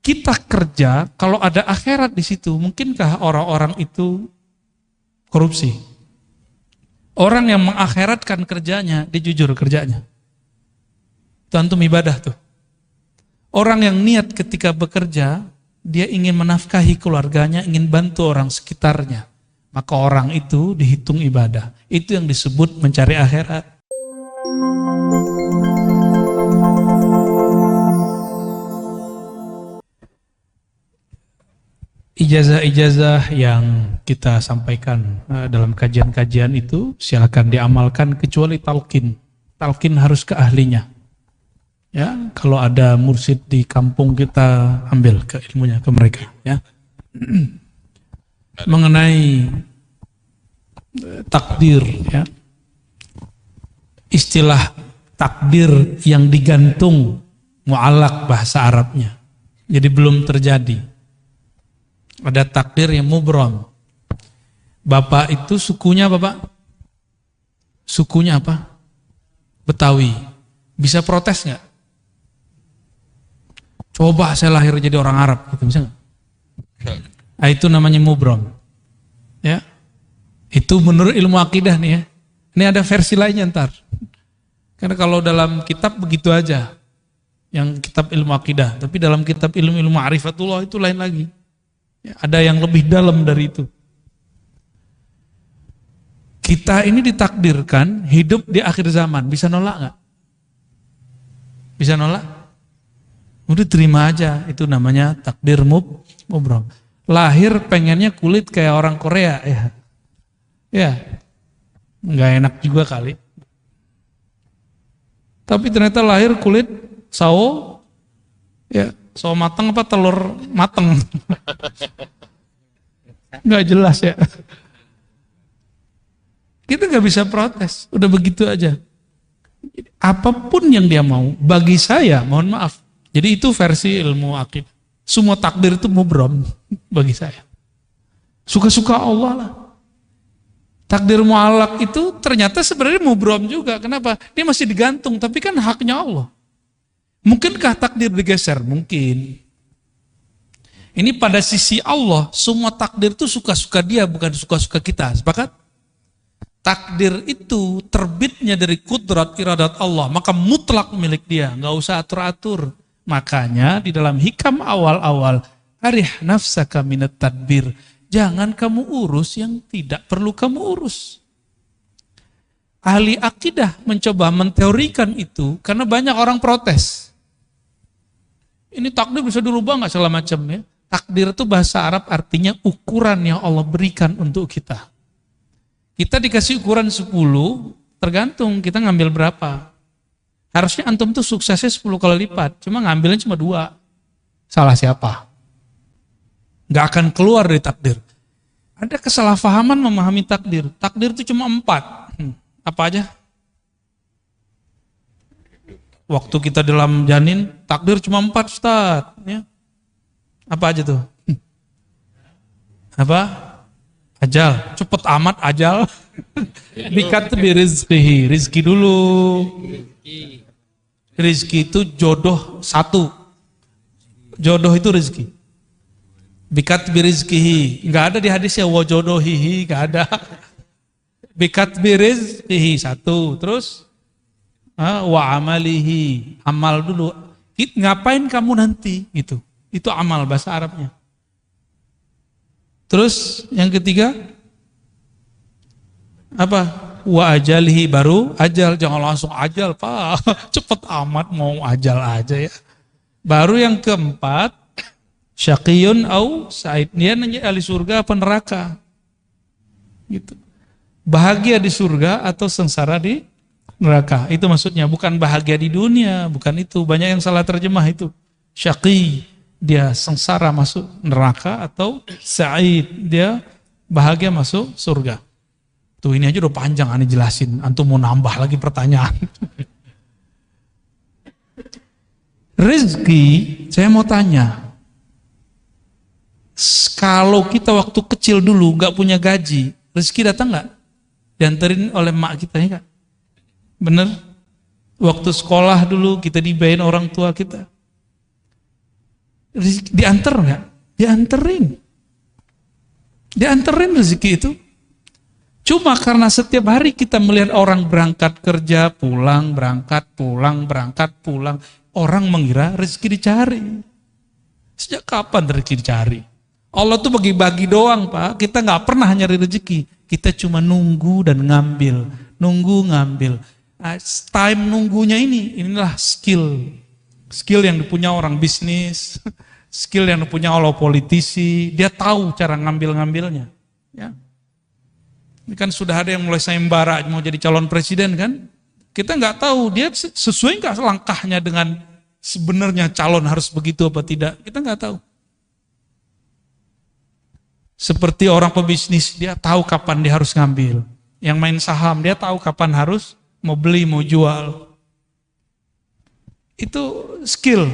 kita kerja, kalau ada akhirat di situ, mungkinkah orang-orang itu korupsi? Orang yang mengakhiratkan kerjanya, dia jujur kerjanya. Itu antum ibadah tuh. Orang yang niat ketika bekerja, dia ingin menafkahi keluarganya, ingin bantu orang sekitarnya. Maka orang itu dihitung ibadah. Itu yang disebut mencari akhirat. Ijazah-ijazah yang kita sampaikan dalam kajian-kajian itu silakan diamalkan kecuali talqin. Talqin harus ke ahlinya. Ya, kalau ada mursyid di kampung kita ambil ke ilmunya ke mereka, ya. Mengenai takdir, ya. Istilah takdir yang digantung mu'allaq bahasa Arabnya. Jadi belum terjadi. Ada takdir yang mubram. Bapak itu sukunya apa, Pak? Sukunya apa? Betawi. Bisa protes nggak? Coba saya lahir jadi orang Arab, gitu, bisa nggak? Nah, itu namanya mubram. Ya, itu menurut ilmu akidah nih ya. Ini ada versi lainnya ntar. Karena kalau dalam kitab begitu aja, yang kitab ilmu akidah. Tapi dalam kitab ilmu ma'rifatullah itu lain lagi. Ya, ada yang lebih dalam dari itu. Kita ini ditakdirkan hidup di akhir zaman. Bisa nolak nggak? Bisa nolak? Udah terima aja. Itu namanya takdir mubram. Lahir pengennya kulit kayak orang Korea ya. Ya, nggak enak juga kali. Tapi ternyata lahir kulit sawo, ya sawo mateng apa telur mateng. Nggak jelas ya. Kita nggak bisa protes, udah begitu aja. Apapun yang dia mau, bagi saya, mohon maaf. Jadi itu versi ilmu akidah. Semua takdir itu mubram bagi saya. Suka-suka Allah lah. Takdir mu'allaq itu ternyata sebenarnya mubram juga. Kenapa? Dia masih digantung, tapi kan haknya Allah. Mungkinkah takdir digeser? Mungkin. Ini pada sisi Allah, semua takdir itu suka-suka dia, bukan suka-suka kita. Sepakat? Takdir itu terbitnya dari kudrat iradat Allah, maka mutlak milik dia, nggak usah atur-atur. Makanya di dalam hikam awal-awal, arih nafsaka minat tadbir. Jangan kamu urus yang tidak perlu kamu urus. Ahli akidah mencoba menteorikan itu karena banyak orang protes. Ini takdir bisa dirubah nggak segala macam ya? Takdir itu bahasa Arab artinya ukuran yang Allah berikan untuk kita. Kita dikasih ukuran 10, tergantung kita ngambil berapa. Harusnya antum tuh suksesnya 10 kali lipat, cuma ngambilnya cuma 2. Salah siapa? Nggak akan keluar dari takdir. Ada kesalahpahaman memahami takdir. Takdir itu cuma 4. Apa aja? Waktu kita dalam janin, takdir cuma 4, Ustaz. Ya. Apa aja tuh? Apa? Ajal. Cepet amat ajal. Bikat birizqihi. Rizki dulu. Rizki itu jodoh 1. Jodoh itu rizki. Bikat birizkihi. Enggak ada di hadisnya wajodohihi, enggak ada. Bikat birizkihi 1. Terus wa amalihi. Amal dulu. Ngapain kamu nanti? Gitu. Itu amal bahasa Arabnya. Terus yang ketiga apa? Wa ajalihi, baru ajal. Jangan langsung ajal, Pak. Cepet amat mau ajal aja ya. Baru yang keempat, syaqiyun au sa'id. Dia nanya ahli surga apa neraka. Gitu. Bahagia di surga atau sengsara di neraka. Itu maksudnya, bukan bahagia di dunia, bukan itu. Banyak yang salah terjemah itu. Syaqi, dia sengsara masuk neraka, atau sa'id, dia bahagia masuk surga. Tuh ini aja udah panjang aneh jelasin. Antum mau nambah lagi pertanyaan. Rezeki, saya mau tanya. Kalau kita waktu kecil dulu gak punya gaji, rezeki datang gak? Dianterin oleh mak kita ya gak? Bener? Waktu sekolah dulu kita dibayarin orang tua kita. Diantar nggak? Dianterin rezeki itu. Cuma karena setiap hari kita melihat orang berangkat kerja, pulang, berangkat, pulang. Orang mengira rezeki dicari. Sejak kapan rezeki dicari? Allah tuh bagi-bagi doang, Pak. Kita nggak pernah nyari rezeki. Kita cuma nunggu dan ngambil. Ngambil. Time nunggunya inilah skill. Skill yang dipunya orang bisnis. Skill yang dipunya oleh politisi. Dia tahu cara ngambil-ngambilnya. Ya. Ini kan sudah ada yang mulai sayembara mau jadi calon presiden kan. Kita nggak tahu dia sesuai nggak langkahnya dengan sebenarnya calon harus begitu apa tidak. Kita nggak tahu. Seperti orang pebisnis, dia tahu kapan dia harus ngambil. Yang main saham, dia tahu kapan harus mau beli, mau jual. Itu skill.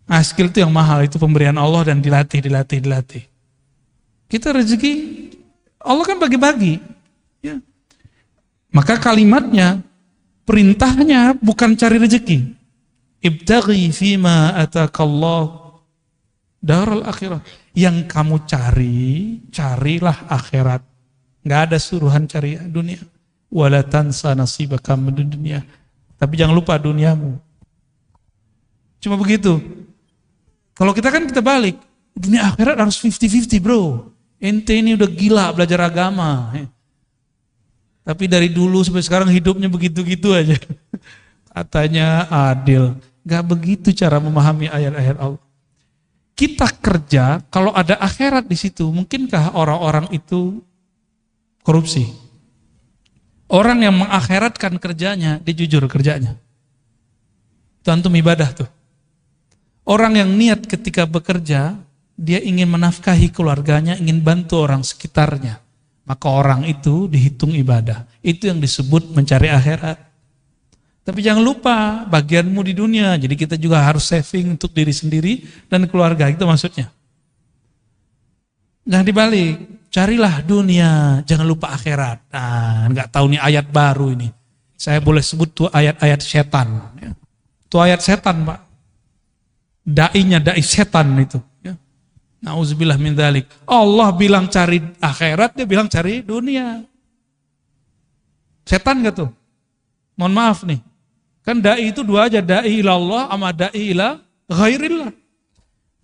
Nah, skill itu yang mahal, itu pemberian Allah dan dilatih. Kita rezeki, Allah kan bagi-bagi. Ya. Maka kalimatnya, perintahnya bukan cari rezeki. Ibtaghi fima atakallah daral akhirah. Yang kamu carilah akhirat. Nggak ada suruhan cari dunia. Wala tansa nasibaka minad dunya. Tapi jangan lupa duniamu. Cuma begitu. Kalau kita balik. Dunia akhirat harus 50-50 bro. Ente ini udah gila belajar agama. Tapi dari dulu sampai sekarang hidupnya begitu-gitu aja. Katanya adil. Gak begitu cara memahami ayat-ayat Allah. Kita kerja, kalau ada akhirat di situ, mungkinkah orang-orang itu korupsi? Orang yang mengakhiratkan kerjanya, dia jujur kerjanya. Itu antum ibadah tuh. Orang yang niat ketika bekerja, dia ingin menafkahi keluarganya, ingin bantu orang sekitarnya. Maka orang itu dihitung ibadah. Itu yang disebut mencari akhirat. Tapi jangan lupa bagianmu di dunia. Jadi kita juga harus saving untuk diri sendiri dan keluarga. Itu maksudnya. Jangan dibalik. Carilah dunia. Jangan lupa akhirat. Nah, nggak tahu nih ayat baru ini. Saya boleh sebut tuh ayat-ayat setan. Itu ayat setan, Pak. Dai setan itu. Nauzubillah min dzalik. Allah bilang cari akhirat, dia bilang cari dunia. Setan gak tuh? Mohon maaf nih. Kan dai itu dua aja, dai ilallah sama dai ila ghairillah.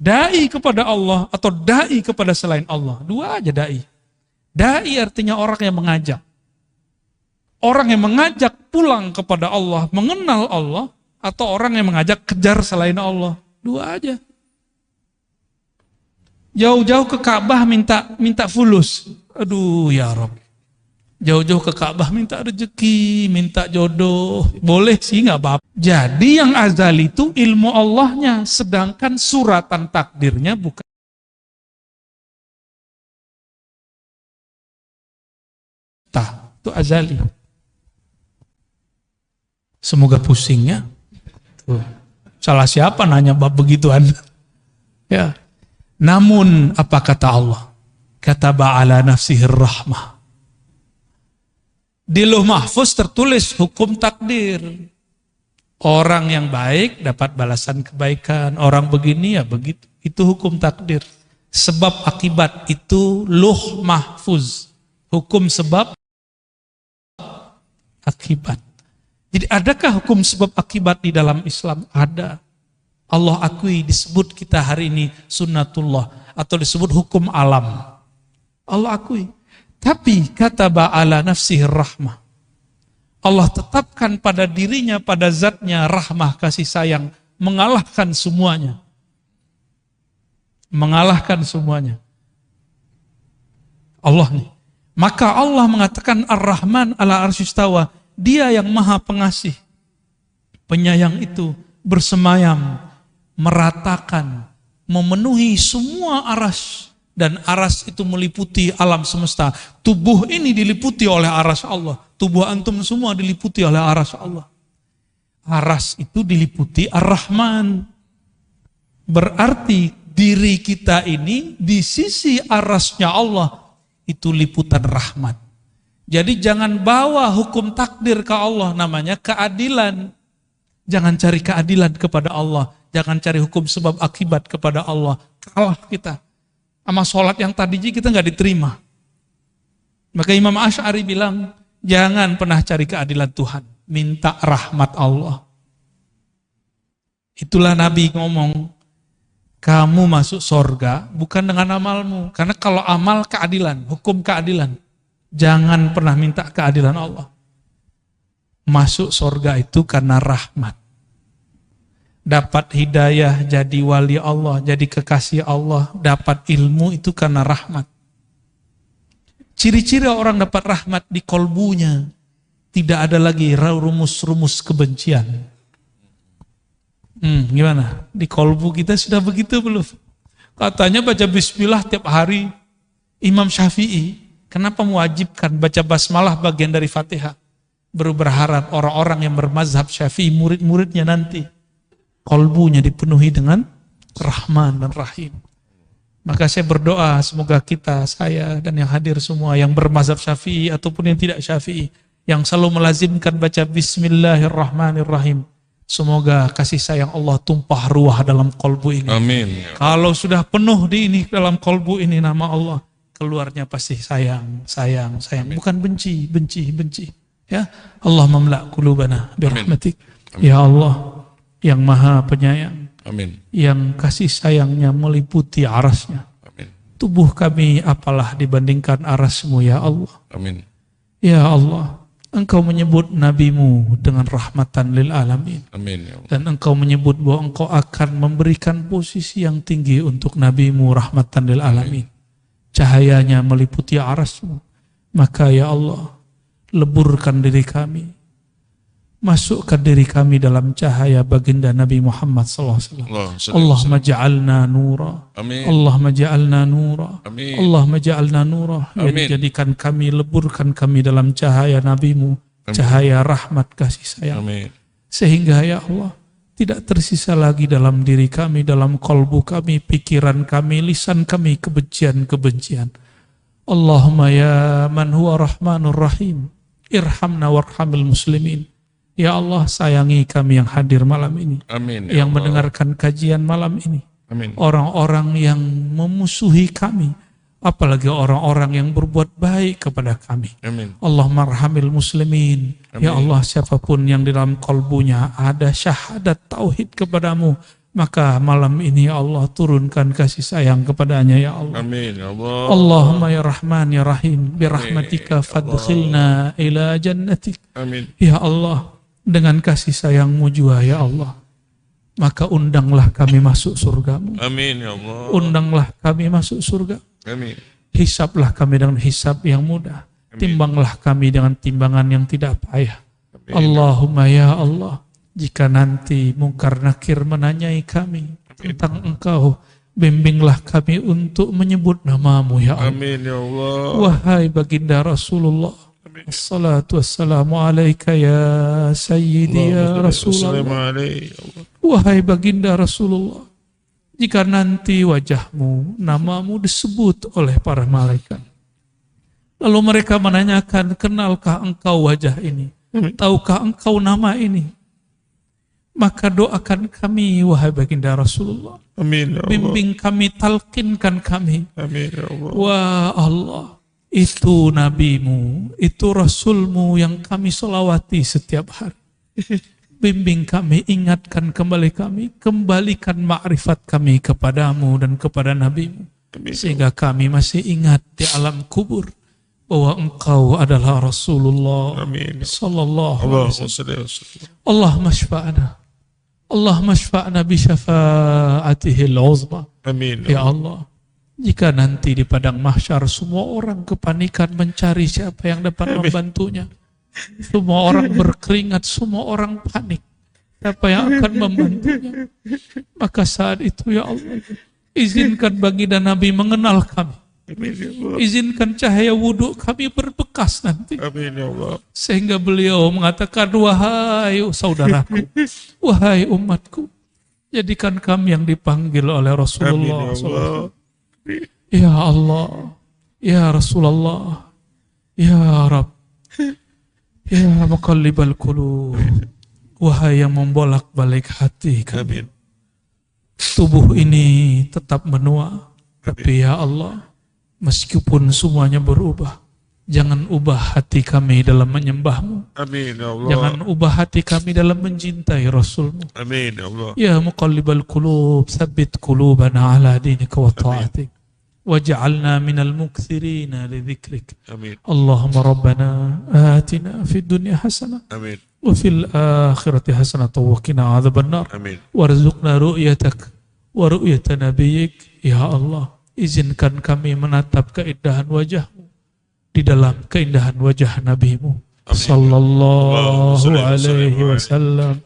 Dai kepada Allah atau dai kepada selain Allah. Dua aja dai. Dai artinya orang yang mengajak. Orang yang mengajak pulang kepada Allah, mengenal Allah, atau orang yang mengajak kejar selain Allah. Dua aja. Jauh-jauh ke Ka'bah minta fulus. Aduh ya Rabb. Jauh-jauh ke Ka'bah minta rezeki, minta jodoh. Boleh sih nggak apa-apa. Jadi yang azali itu ilmu Allahnya, sedangkan suratan takdirnya bukan. Itu azali. Semoga pusingnya. Tuh. Salah siapa nanya bab begituan? Ya. Namun apa kata Allah? Kataba ala nafsihir rahmah. Di Lauh Mahfuz tertulis hukum takdir. Orang yang baik dapat balasan kebaikan. Orang begini ya begitu. Itu hukum takdir. Sebab akibat itu Lauh Mahfuz. Hukum sebab akibat. Jadi adakah hukum sebab akibat di dalam Islam? Ada. Allah akui disebut kita hari ini sunnatullah atau disebut hukum alam. Allah akui. Tapi kata ba'ala nafsihir rahmah. Allah tetapkan pada dirinya, pada zatnya rahmah kasih sayang. Mengalahkan semuanya. Mengalahkan semuanya. Allah nih. Maka Allah mengatakan Ar-Rahman ala arsyistawa. Dia yang maha pengasih. Penyayang itu bersemayam. Meratakan. Memenuhi semua aras. Dan aras itu meliputi alam semesta. Tubuh ini diliputi oleh aras Allah. Tubuh antum semua diliputi oleh aras Allah. Aras itu diliputi Ar-Rahman. Berarti diri kita ini di sisi arasnya Allah itu liputan rahmat. Jadi jangan bawa hukum takdir ke Allah, namanya keadilan. Jangan cari keadilan kepada Allah. Jangan cari hukum sebab akibat kepada Allah. Kalah kita. Sama sholat yang tadi kita nggak diterima. Maka Imam Asy'ari bilang, jangan pernah cari keadilan Tuhan. Minta rahmat Allah. Itulah Nabi ngomong, kamu masuk surga bukan dengan amalmu. Karena kalau amal keadilan, hukum keadilan. Jangan pernah minta keadilan Allah. Masuk surga itu karena rahmat. Dapat hidayah, jadi wali Allah, jadi kekasih Allah. Dapat ilmu itu karena rahmat. Ciri-ciri orang dapat rahmat di kolbunya. Tidak ada lagi rumus-rumus kebencian. Gimana? Di kolbu kita sudah begitu belum? Katanya baca bismillah tiap hari. Imam Syafi'i, kenapa mewajibkan baca basmalah bagian dari Fatihah? Berharap orang-orang yang bermazhab Syafi'i, murid-muridnya nanti, kolbunya dipenuhi dengan Rahman dan Rahim. Maka saya berdoa semoga kita, saya dan yang hadir semua yang bermazhab Syafi'i ataupun yang tidak Syafi'i, yang selalu melazimkan baca Bismillahirrahmanirrahim, semoga kasih sayang Allah tumpah ruah dalam kolbu ini. Amin. Kalau sudah penuh dalam kolbu ini nama Allah, keluarnya pasti sayang. Amin. Bukan benci. Ya, Allah mamla' qulubana birahmatik. Ya Allah yang Maha Penyayang. Amin. Yang kasih sayangnya meliputi arasnya. Amin. Tubuh kami apalah dibandingkan arasmu ya Allah. Amin. Ya Allah, Engkau menyebut nabimu dengan rahmatan lil alamin. Amin. Ya Allah. Dan Engkau menyebut bahwa Engkau akan memberikan posisi yang tinggi untuk nabimu rahmatan lil alamin. Cahayanya meliputi arasmu. Maka ya Allah, leburkan diri kami, masukkan diri kami dalam cahaya baginda Nabi Muhammad SAW. Allahumma ja'alna nura. Amin. Allahumma ja'alna nura. Amin. Allahumma ja'alna nura. Jadikan kami, leburkan kami dalam cahaya Nabimu. Amin. Cahaya rahmat kasih sayang. Amin. Sehingga ya Allah, tidak tersisa lagi dalam diri kami, dalam kalbu kami, pikiran kami, lisan kami, kebencian-kebencian. Allahumma ya man huwa rahmanur rahim, irhamna warhamil muslimin. Ya Allah, sayangi kami yang hadir malam ini. Amin. Yang mendengarkan kajian malam ini. Amin. Orang-orang yang memusuhi kami, apalagi orang-orang yang berbuat baik kepada kami. Amin. Allahumma arhamil muslimin. Amin. Ya Allah, siapapun yang di dalam kalbunya ada syahadat tauhid kepadamu, maka malam ini ya Allah turunkan kasih sayang kepadanya ya Allah. Amin ya Allah. Allahumma ya Rahman ya Rahim, birahmatika fadkhilna ila jannatik. Amin. Ya Allah, dengan kasih sayangmu juga ya Allah, maka undanglah kami masuk surgamu. Amin ya Allah. Undanglah kami masuk surga. Amin. Hisablah kami dengan hisab yang mudah. Amin. Timbanglah kami dengan timbangan yang tidak payah. Amin. Allahumma ya Allah, jika nanti mungkar nakir menanyai kami tentang Engkau, bimbinglah kami untuk menyebut namamu ya Allah. Amin ya Allah. Wahai baginda Rasulullah, assalatu wassalamu alaika ya sayyidi ya Rasulullah. Wahai baginda Rasulullah, jika nanti wajahmu, namamu disebut oleh para malaikat, lalu mereka menanyakan, kenalkah engkau wajah ini? Tahukah engkau nama ini? Maka doakan kami, wahai baginda Rasulullah. Amin ya Allah. Bimbing kami, talqinkan kami. Amin ya Allah. Wah Allah, itu nabimu, itu rasulmu yang kami solawati setiap hari. Bimbing kami, ingatkan kembali kami, kembalikan ma'rifat kami kepadamu dan kepada nabimu. Amin. Sehingga kami masih ingat di alam kubur bahwa engkau adalah Rasulullah. Amin. Sallallahu alaihi wasallam. Allahumma syfa'na. Allahumma syfa'na bi syafa'atihil uzma. Amin. Ya Allah, jika nanti di padang mahsyar semua orang kepanikan mencari siapa yang dapat membantunya, semua orang berkeringat, semua orang panik, siapa yang akan membantunya, maka saat itu ya Allah, izinkan baginda Nabi mengenal kami. Amin ya Allah. Izinkan cahaya wudhu kami berbekas nanti. Amin ya Allah. Sehingga beliau mengatakan, wahai saudaraku, wahai umatku, jadikan kami yang dipanggil oleh Rasulullah. Amin ya Allah. Ya Allah, ya Rasulullah, ya Rabb, ya muqallibal qulub, wahai yang membolak-balik hati kami. Amin. tubuh ini tetap menua. Tapi ya Allah, meskipun semuanya berubah, jangan ubah hati kami dalam menyembahmu. Amin ya Allah. Jangan ubah hati kami dalam mencintai Rasulmu. Amin ya Allah. Ya muqallibal qulub, tsabbit qulubana ala dinika wa ta'atik. Waj'alna minal mukthirina li dzikrik. Amin. Allahumma rabbana atina fid dunya hasanah Amin. wa fil akhirati hasanah wa qina adzabannar. Amin. Warzuqna ru'yatak wa ru'yata nabiyyik. Ya Allah, izinkan kami menatap keindahan wajahmu di dalam keindahan wajah nabimu sallallahu alaihi wasallam.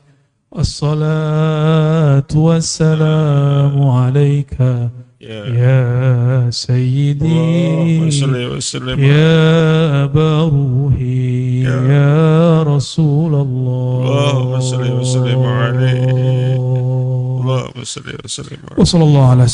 As-salatu wassalamu alaika ya sayyidi ya baruhi ya Rasulullah. Allahumma salli wa sallim alaihi. Allahumma salli wa sallim alaihi. Wa sallallahu ala